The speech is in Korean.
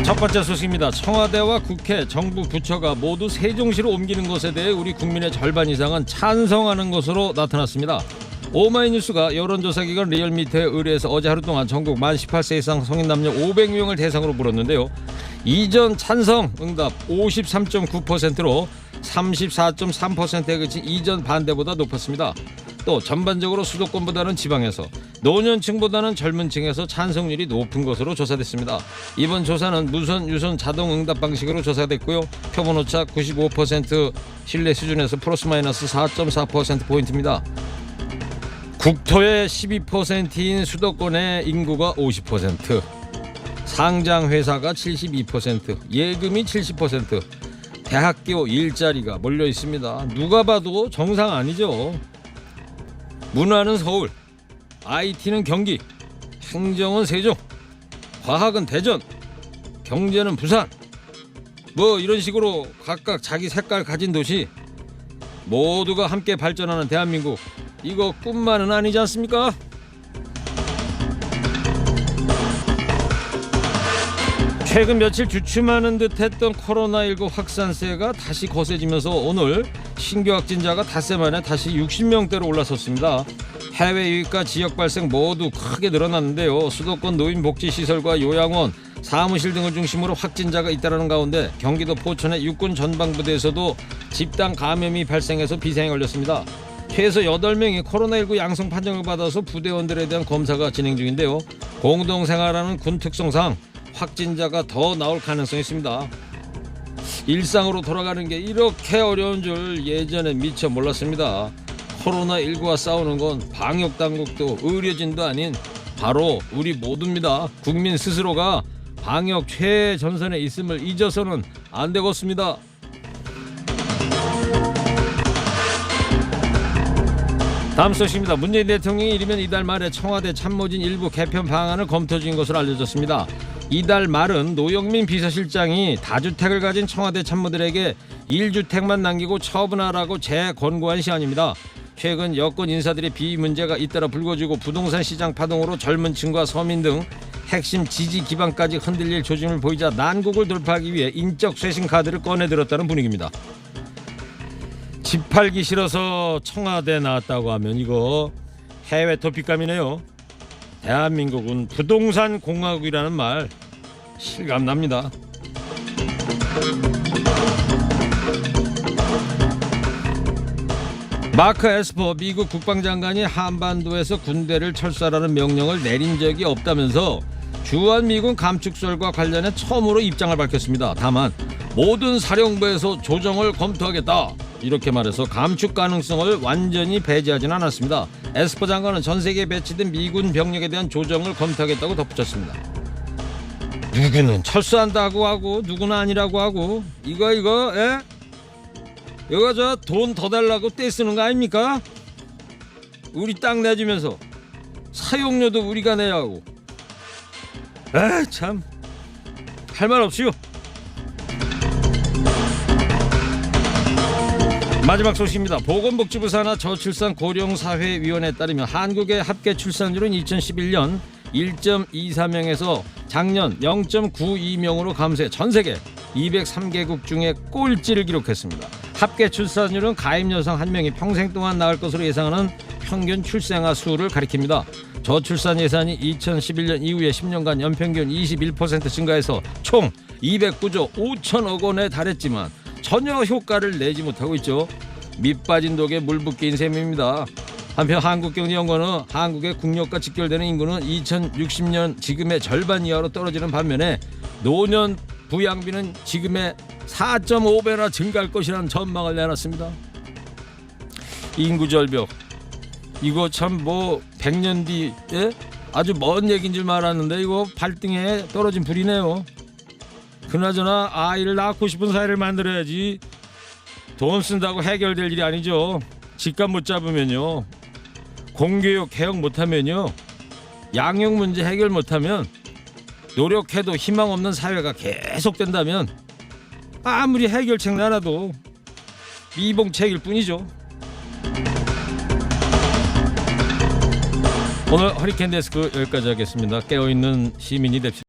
첫 번째 소식입니다. 청와대와 국회, 정부 부처가 모두 세종시로 옮기는 것에 대해 우리 국민의 절반 이상은 찬성하는 것으로 나타났습니다. 오마이뉴스가 여론조사기관 리얼미터에 의뢰해서 어제 하루 동안 전국 만 18세 이상 성인 남녀 500명을 대상으로 물었는데요. 이전 찬성 응답 53.9%로 34.3%에 그친 이전 반대보다 높았습니다. 또 전반적으로 수도권보다는 지방에서, 노년층보다는 젊은 층에서 찬성률이 높은 것으로 조사됐습니다. 이번 조사는 무선, 유선, 자동 응답 방식으로 조사됐고요. 표본오차 95% 신뢰 수준에서 플러스 마이너스 4.4%포인트입니다. 국토의 12%인 수도권의 인구가 50%, 상장회사가 72%, 예금이 70%, 대학교 일자리가 몰려 있습니다. 누가 봐도 정상 아니죠. 문화는 서울, IT는 경기, 행정은 세종, 과학은 대전, 경제는 부산, 뭐 이런 식으로 각각 자기 색깔 가진 도시, 모두가 함께 발전하는 대한민국, 이거 꿈만은 아니지 않습니까? 최근 며칠 주춤하는 듯했던 코로나19 확산세가 다시 거세지면서 오늘 신규 확진자가 닷새 만에 다시 60명대로 올라섰습니다. 해외 유입과 지역 발생 모두 크게 늘어났는데요. 수도권 노인복지시설과 요양원, 사무실 등을 중심으로 확진자가 잇따르는 가운데 경기도 포천의 육군 전방부대에서도 집단 감염이 발생해서 비상에 걸렸습니다. 최소 8명이 코로나19 양성 판정을 받아서 부대원들에 대한 검사가 진행 중인데요. 공동생활하는 군 특성상 확진자가 더 나올 가능성이 있습니다. 일상으로 돌아가는 게 이렇게 어려운 줄 예전에 미처 몰랐습니다. 코로나19와 싸우는 건 방역당국도 의료진도 아닌 바로 우리 모두입니다. 국민 스스로가 방역 최전선에 있음을 잊어서는 안 되겠습니다. 다음 소식입니다. 문재인 대통령이 이르면 이달 말에 청와대 참모진 일부 개편 방안을 검토 중인 것으로 알려졌습니다. 이달 말은 노영민 비서실장이 다주택을 가진 청와대 참모들에게 1주택만 남기고 처분하라고 재권고한 시한입니다. 최근 여권 인사들의 비위 문제가 잇따라 불거지고 부동산 시장 파동으로 젊은 층과 서민 등 핵심 지지 기반까지 흔들릴 조짐을 보이자 난국을 돌파하기 위해 인적 쇄신 카드를 꺼내들었다는 분위기입니다. 집 팔기 싫어서 청와대 나왔다고 하면 이거 해외 토픽감이네요. 대한민국은 부동산 공화국이라는 말 실감납니다. 마크 에스퍼 미국 국방장관이 한반도에서 군대를 철수하라는 명령을 내린 적이 없다면서 주한미군 감축설과 관련해 처음으로 입장을 밝혔습니다. 다만 모든 사령부에서 조정을 검토하겠다 이렇게 말해서 감축 가능성을 완전히 배제하진 않았습니다. 에스퍼 장관은 전 세계에 배치된 미군 병력에 대한 조정을 검토하겠다고 덧붙였습니다. 누구는 철수한다고 하고 누구는 아니라고 하고 이거 예? 이거 저 돈 더 달라고 떼쓰는 거 아닙니까? 우리 땅 내주면서 사용료도 우리가 내야 하고 참 할 말 없이요. 마지막 소식입니다. 보건복지부 산하 저출산 고령사회위원회에 따르면 한국의 합계 출산율은 2011년 1.24명에서 작년 0.92명으로 감소해 전세계 203개국 중에 꼴찌를 기록했습니다. 합계 출산율은 가임 여성 1명이 평생 동안 낳을 것으로 예상하는 평균 출생아 수를 가리킵니다. 저출산 예산이 2011년 이후에 10년간 연평균 21% 증가해서 총 209조 5천억 원에 달했지만 전혀 효과를 내지 못하고 있죠. 밑빠진 독에 물 붓기인 셈입니다. 한편 한국경제연구원은 한국의 국력과 직결되는 인구는 2060년 지금의 절반 이하로 떨어지는 반면에 노년 부양비는 지금의 4.5배나 증가할 것이라는 전망을 내놨습니다. 인구 절벽 이거 참 뭐 100년 뒤에 아주 먼 얘기인 줄 알았는데 이거 발등에 떨어진 불이네요. 그나저나 아이를 낳고 싶은 사회를 만들어야지 돈 쓴다고 해결될 일이 아니죠. 집값 못 잡으면요, 공교육 개혁 못하면요, 양육 문제 해결 못하면, 노력해도 희망 없는 사회가 계속된다면 아무리 해결책 나라도 미봉책일 뿐이죠. 오늘 허리케인 데스크 여기까지 하겠습니다. 깨어있는 시민이 됩시다.